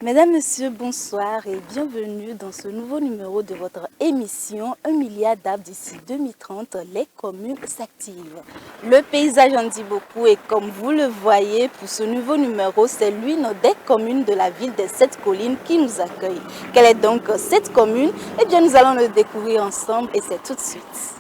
Mesdames, Messieurs, bonsoir et bienvenue dans ce nouveau numéro de votre émission 1 milliard d'arbres d'ici 2030, les communes s'activent. Le paysage en dit beaucoup et comme vous le voyez, pour ce nouveau numéro, c'est l'une des communes de la ville des 7 collines qui nous accueille. Quelle est donc cette commune? Eh bien, nous allons le découvrir ensemble et c'est tout de suite.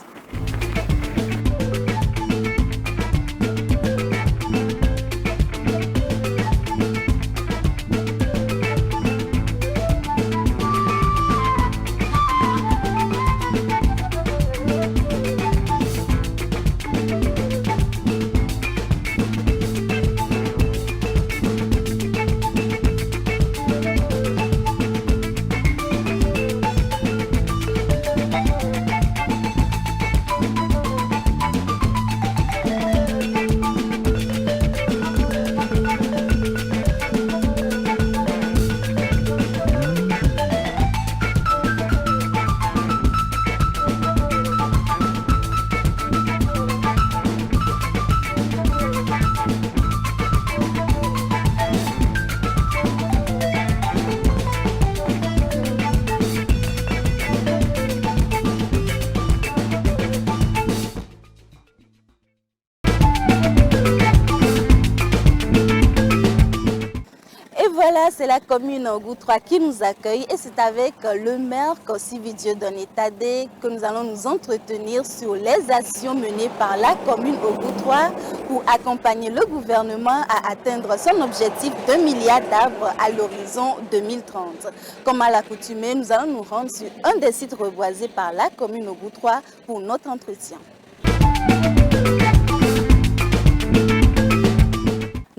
Voilà, c'est la commune Goutroua qui nous accueille et c'est avec le maire Kosividio Donetade que nous allons nous entretenir sur les actions menées par la commune Goutroua pour accompagner le gouvernement à atteindre son objectif d'1 milliard d'arbres à l'horizon 2030. Comme à l'accoutumée, nous allons nous rendre sur un des sites reboisés par la commune Goutroua pour notre entretien.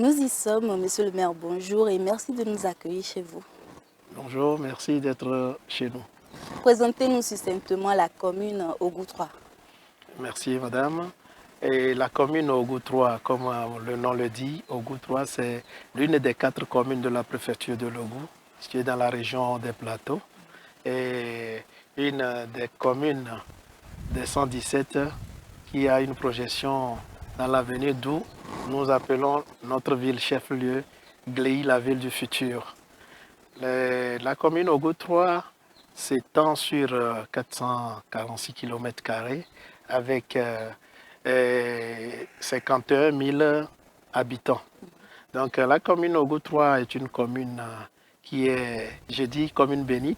Nous y sommes, monsieur le maire, bonjour et merci de nous accueillir chez vous. Bonjour, merci d'être chez nous. Présentez-nous succinctement la commune Goutroua. Merci madame. Et la commune Goutroua, comme le nom le dit, Goutroua c'est l'une des 4 communes de la préfecture de Logou, qui est dans la région des Plateaux, et une des communes des 117 qui a une projection dans l'avenir, d'où nous appelons notre ville chef-lieu Gléy, la ville du futur. La commune Goutroua s'étend sur 446 km² avec 51 000 habitants. Donc la commune Goutroua est une commune qui est, je dis, commune bénie,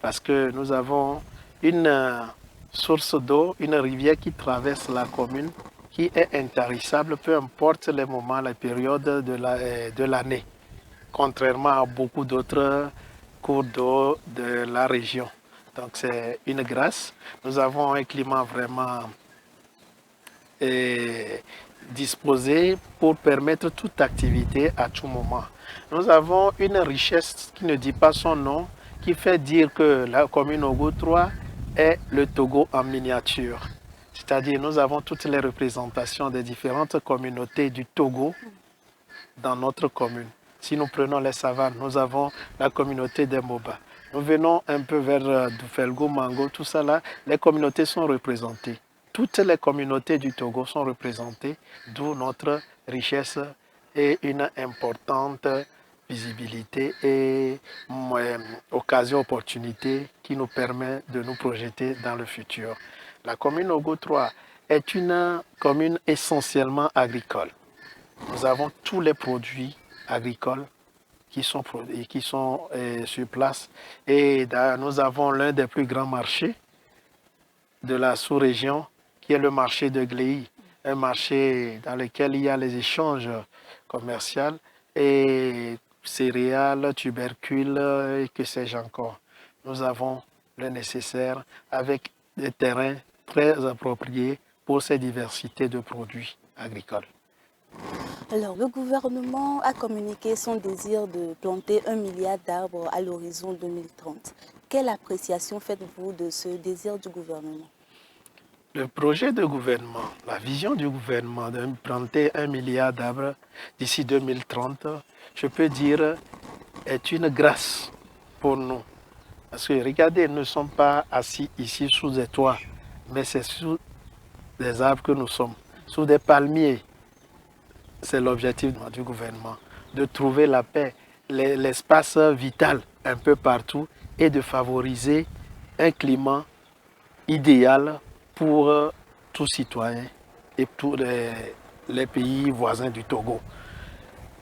parce que nous avons une source d'eau, une rivière qui traverse la commune, qui est intarissable, peu importe les moments, les périodes de l'année, contrairement à beaucoup d'autres cours d'eau de la région. Donc c'est une grâce. Nous avons un climat vraiment disposé pour permettre toute activité à tout moment. Nous avons une richesse qui ne dit pas son nom, qui fait dire que la commune Goutroua est le Togo en miniature. C'est-à-dire nous avons toutes les représentations des différentes communautés du Togo dans notre commune. Si nous prenons les savanes, nous avons la communauté des Moba. Nous venons un peu vers Doufelgo, Mango, tout ça là, les communautés sont représentées. Toutes les communautés du Togo sont représentées, d'où notre richesse et une importante visibilité et occasion, opportunité qui nous permet de nous projeter dans le futur. La commune Goutroua est une commune essentiellement agricole. Nous avons tous les produits agricoles qui sont sur place et nous avons l'un des plus grands marchés de la sous-région qui est le marché de Gléy, un marché dans lequel il y a les échanges commerciaux et céréales, tubercules et que sais-je encore. Nous avons le nécessaire avec des terrains très appropriés pour ces diversités de produits agricoles. Alors, le gouvernement a communiqué son désir de planter 1 milliard d'arbres à l'horizon 2030. Quelle appréciation faites-vous de ce désir du gouvernement? Le projet de gouvernement, la vision du gouvernement de planter 1 milliard d'arbres d'ici 2030, je peux dire, est une grâce pour nous. Parce que regardez, nous ne sommes pas assis ici sous des toits, mais c'est sous des arbres que nous sommes, sous des palmiers. C'est l'objectif du gouvernement, de trouver la paix l'espace vital un peu partout et de favoriser un climat idéal pour tout citoyen et tous les pays voisins du Togo.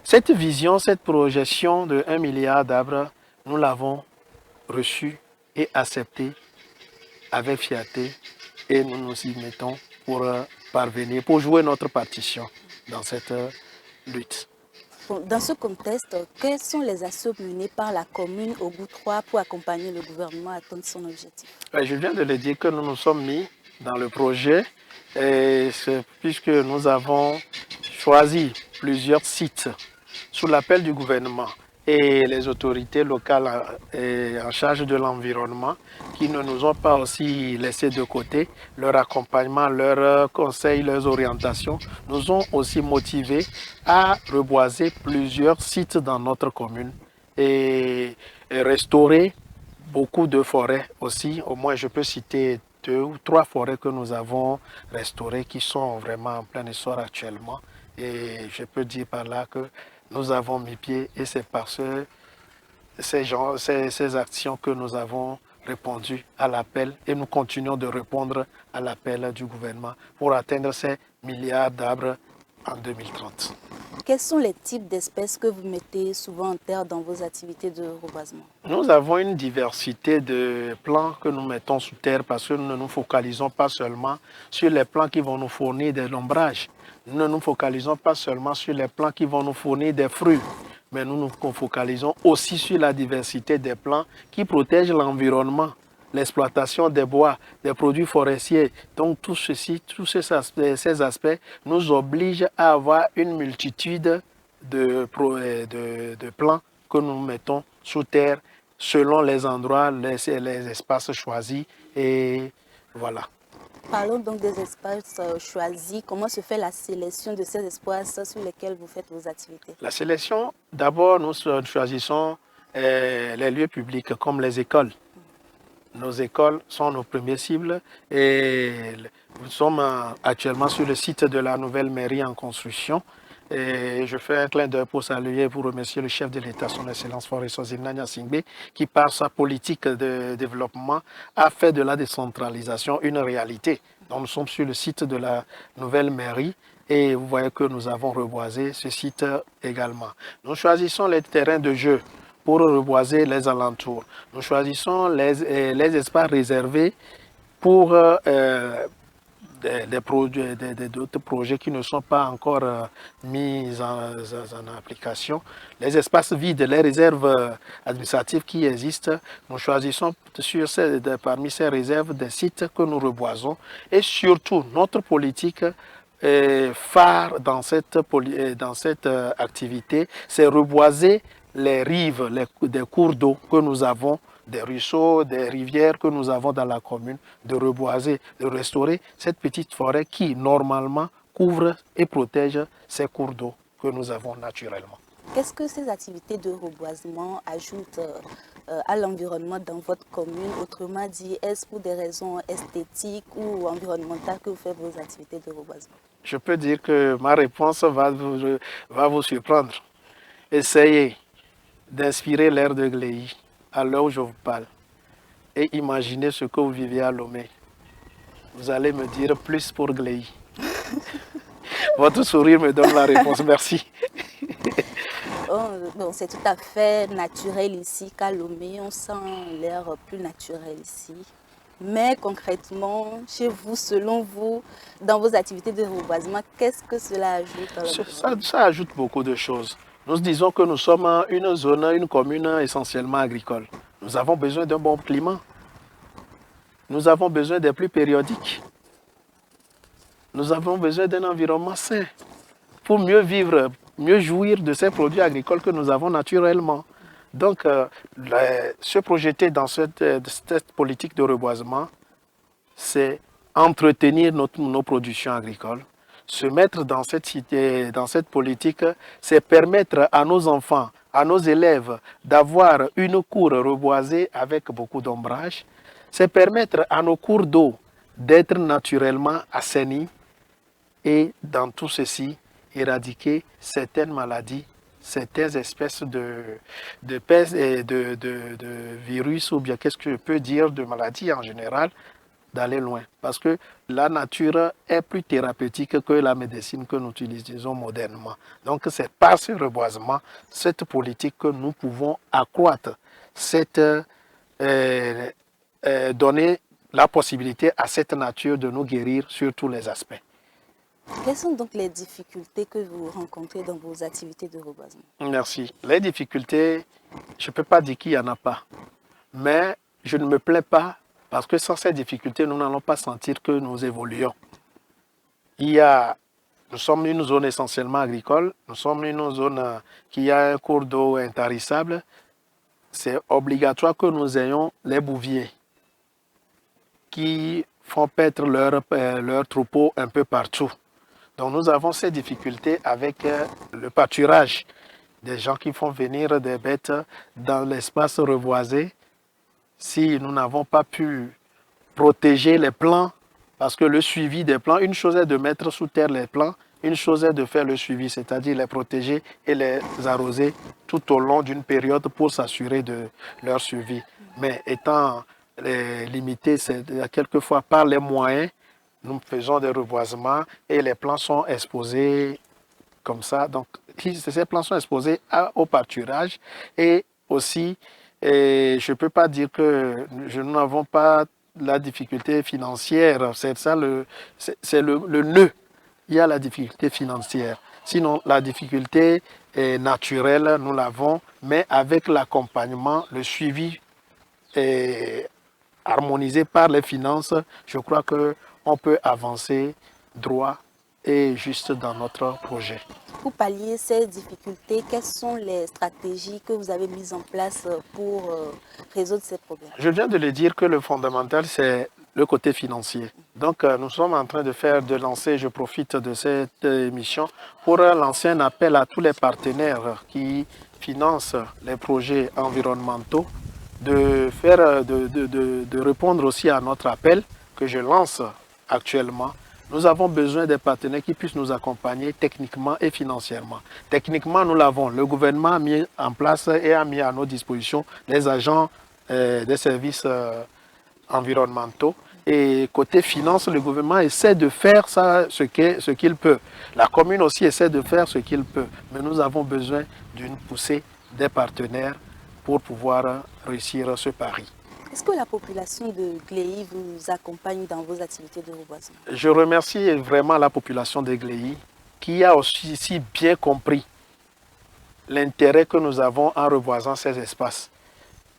Cette vision, cette projection de 1 milliard d'arbres, nous l'avons reçue et acceptée avec fierté et nous nous y mettons pour parvenir, pour jouer notre partition dans cette lutte. Dans ce contexte, quelles sont les actions menées par la commune Ogou 3 pour accompagner le gouvernement à atteindre son objectif? Je viens de le dire que nous nous sommes mis dans le projet puisque nous avons choisi plusieurs sites sous l'appel du gouvernement et les autorités locales en charge de l'environnement qui ne nous ont pas aussi laissé de côté. Leur accompagnement, leurs conseils, leurs orientations nous ont aussi motivés à reboiser plusieurs sites dans notre commune et restaurer beaucoup de forêts aussi. Au moins, je peux citer 2 ou 3 forêts que nous avons restaurées qui sont vraiment en plein essor actuellement. Et je peux dire par là que nous avons mis pied et c'est par ces actions que nous avons répondu à l'appel et nous continuons de répondre à l'appel du gouvernement pour atteindre ces milliards d'arbres en 2030. Quels sont les types d'espèces que vous mettez souvent en terre dans vos activités de reboisement? Nous avons une diversité de plants que nous mettons sous terre parce que nous ne nous focalisons pas seulement sur les plants qui vont nous fournir de l'ombrage. Nous ne nous focalisons pas seulement sur les plants qui vont nous fournir des fruits, mais nous nous focalisons aussi sur la diversité des plants qui protègent l'environnement, l'exploitation des bois, des produits forestiers. Donc tout ceci, tous ces aspects nous obligent à avoir une multitude de plants que nous mettons sous terre selon les endroits, les espaces choisis et voilà. Parlons donc des espaces choisis. Comment se fait la sélection de ces espaces sur lesquels vous faites vos activités? La sélection, d'abord, nous choisissons les lieux publics comme les écoles. Nos écoles sont nos premières cibles et nous sommes actuellement sur le site de la nouvelle mairie en construction. Et je fais un clin d'œil pour saluer et pour remercier le chef de l'État, son Excellence Faure Sozina Gnassingbé, qui par sa politique de développement a fait de la décentralisation une réalité. Donc nous sommes sur le site de la nouvelle mairie et vous voyez que nous avons reboisé ce site également. Nous choisissons les terrains de jeu pour reboiser les alentours. Nous choisissons les espaces réservés pour d'autres projets qui ne sont pas encore mis en application. Les espaces vides, les réserves administratives qui existent, nous choisissons parmi ces réserves des sites que nous reboisons. Et surtout, notre politique phare dans cette activité, c'est reboiser les rives des cours d'eau que nous avons, des ruisseaux, des rivières que nous avons dans la commune, de reboiser, de restaurer cette petite forêt qui, normalement, couvre et protège ces cours d'eau que nous avons naturellement. Qu'est-ce que ces activités de reboisement ajoutent à l'environnement dans votre commune? Autrement dit, est-ce pour des raisons esthétiques ou environnementales que vous faites vos activités de reboisement? Je peux dire que ma réponse va vous surprendre. Essayez d'inspirer l'air de Gléy à l'heure où je vous parle et imaginez ce que vous vivez à Lomé. Vous allez me dire plus pour Gléy. Votre sourire me donne la réponse, merci. Bon, c'est tout à fait naturel ici qu'à Lomé, on sent l'air plus naturel ici. Mais concrètement, chez vous, selon vous, dans vos activités de reboisement, qu'est-ce que cela ajoute? Ça ajoute beaucoup de choses. Nous disons que nous sommes une commune essentiellement agricole. Nous avons besoin d'un bon climat. Nous avons besoin des pluies périodiques. Nous avons besoin d'un environnement sain pour mieux vivre, mieux jouir de ces produits agricoles que nous avons naturellement. Donc, se projeter dans cette politique de reboisement, c'est entretenir nos productions agricoles. Se mettre dans cette politique, c'est permettre à nos enfants, à nos élèves d'avoir une cour reboisée avec beaucoup d'ombrage. C'est permettre à nos cours d'eau d'être naturellement assainis et dans tout ceci, éradiquer certaines maladies certaines espèces de peste et de virus, ou bien qu'est-ce que je peux dire, de maladies en général, d'aller loin. Parce que la nature est plus thérapeutique que la médecine que nous utilisons modernement. Donc c'est par ce reboisement, cette politique, que nous pouvons accroître donner la possibilité à cette nature de nous guérir sur tous les aspects. Quelles sont donc les difficultés que vous rencontrez dans vos activités de reboisement? Merci. Les difficultés, je ne peux pas dire qu'il n'y en a pas. Mais je ne me plains pas, parce que sans ces difficultés, nous n'allons pas sentir que nous évoluons. Nous sommes une zone essentiellement agricole, nous sommes une zone qui a un cours d'eau intarissable. C'est obligatoire que nous ayons les bouviers qui font paître leurs troupeaux un peu partout. Donc nous avons ces difficultés avec le pâturage. Des gens qui font venir des bêtes dans l'espace reboisé. Si nous n'avons pas pu protéger les plants, parce que le suivi des plants, une chose est de mettre sous terre les plants, une chose est de faire le suivi, c'est-à-dire les protéger et les arroser tout au long d'une période pour s'assurer de leur suivi. Mais étant limité quelquefois par les moyens, nous faisons des reboisements et les plants sont exposés comme ça. Donc, ces plants sont exposés au pâturage et aussi, je ne peux pas dire que nous n'avons pas la difficulté financière. C'est ça, c'est le nœud. Il y a la difficulté financière. Sinon, la difficulté naturelle, nous l'avons, mais avec l'accompagnement, le suivi harmonisé par les finances, je crois qu'on peut avancer droit et juste dans notre projet. Pour pallier ces difficultés, quelles sont les stratégies que vous avez mises en place pour résoudre ces problèmes? Je viens de le dire que le fondamental, c'est le côté financier. Donc, nous sommes en train de lancer, je profite de cette émission, pour lancer un appel à tous les partenaires qui financent les projets environnementaux, de répondre aussi à notre appel que je lance actuellement. Nous avons besoin des partenaires qui puissent nous accompagner techniquement et financièrement. Techniquement, nous l'avons. Le gouvernement a mis en place et a mis à nos dispositions les agents des services environnementaux. Et côté finance, le gouvernement essaie de faire ça, ce qu'il peut. La commune aussi essaie de faire ce qu'il peut. Mais nous avons besoin d'une poussée des partenaires pour pouvoir réussir ce pari. Est-ce que la population de Gléy vous accompagne dans vos activités de reboisement? Je remercie vraiment la population de Gléy qui a aussi bien compris l'intérêt que nous avons en reboisant ces espaces.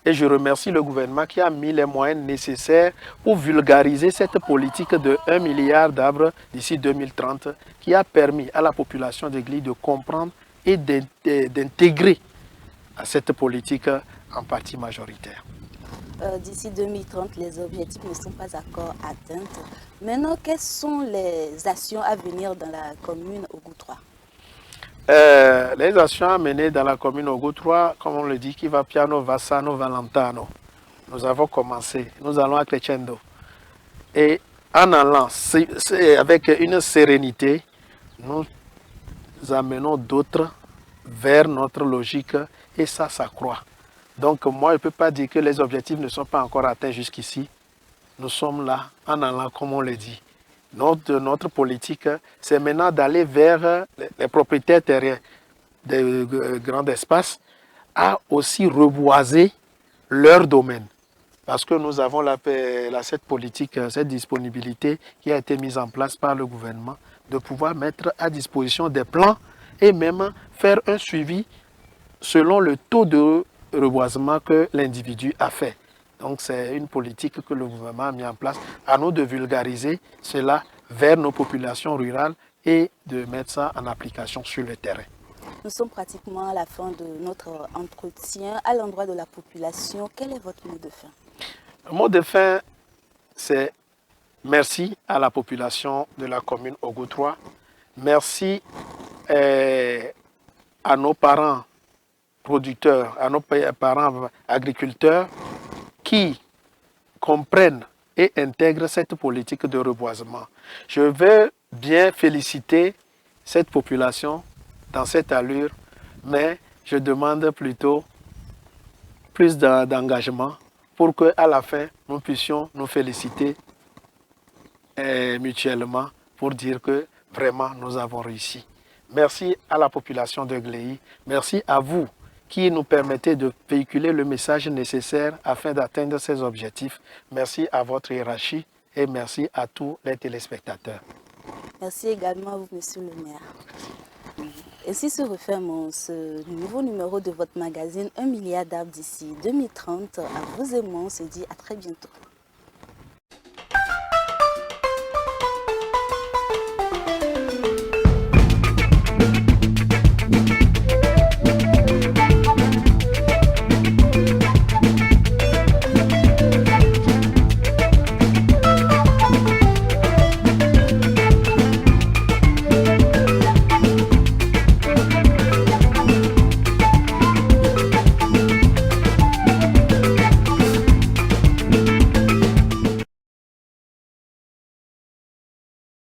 Et je remercie le gouvernement qui a mis les moyens nécessaires pour vulgariser cette politique de 1 milliard d'arbres d'ici 2030 qui a permis à la population de Gléy de comprendre et d'intégrer à cette politique en partie majoritaire. D'ici 2030, les objectifs ne sont pas encore atteints. Maintenant, quelles sont les actions à venir dans la commune Ogou 3? Les actions à mener dans la commune Ogou 3, comme on le dit, qui va piano, va sano, va lontano. Nous avons commencé, nous allons à crescendo. Et en allant avec une sérénité, nous amenons d'autres vers notre logique et ça s'accroît. Donc moi, je ne peux pas dire que les objectifs ne sont pas encore atteints jusqu'ici. Nous sommes là, en allant, comme on le dit. Notre politique, c'est maintenant d'aller vers les propriétaires terriens des grands espaces à aussi reboiser leur domaine. Parce que nous avons cette politique, cette disponibilité qui a été mise en place par le gouvernement de pouvoir mettre à disposition des plans et même faire un suivi selon le taux de reboisement que l'individu a fait. Donc c'est une politique que le gouvernement a mis en place. À nous de vulgariser cela vers nos populations rurales et de mettre ça en application sur le terrain. Nous sommes pratiquement à la fin de notre entretien. À l'endroit de la population, quel est votre mot de fin? Le mot de fin, c'est merci à la population de la commune Ogou 3. Merci à nos parents producteurs, à nos parents agriculteurs qui comprennent et intègrent cette politique de reboisement. Je veux bien féliciter cette population dans cette allure mais je demande plutôt plus d'engagement pour qu'à la fin, nous puissions nous féliciter mutuellement pour dire que vraiment nous avons réussi. Merci à la population de Gléy, merci à vous qui nous permettez de véhiculer le message nécessaire afin d'atteindre ces objectifs. Merci à votre hiérarchie et merci à tous les téléspectateurs. Merci également à vous, monsieur le maire. Ainsi se referme ce nouveau numéro de votre magazine 1 milliard d'arbres d'ici 2030. À vous et moi, on se dit à très bientôt.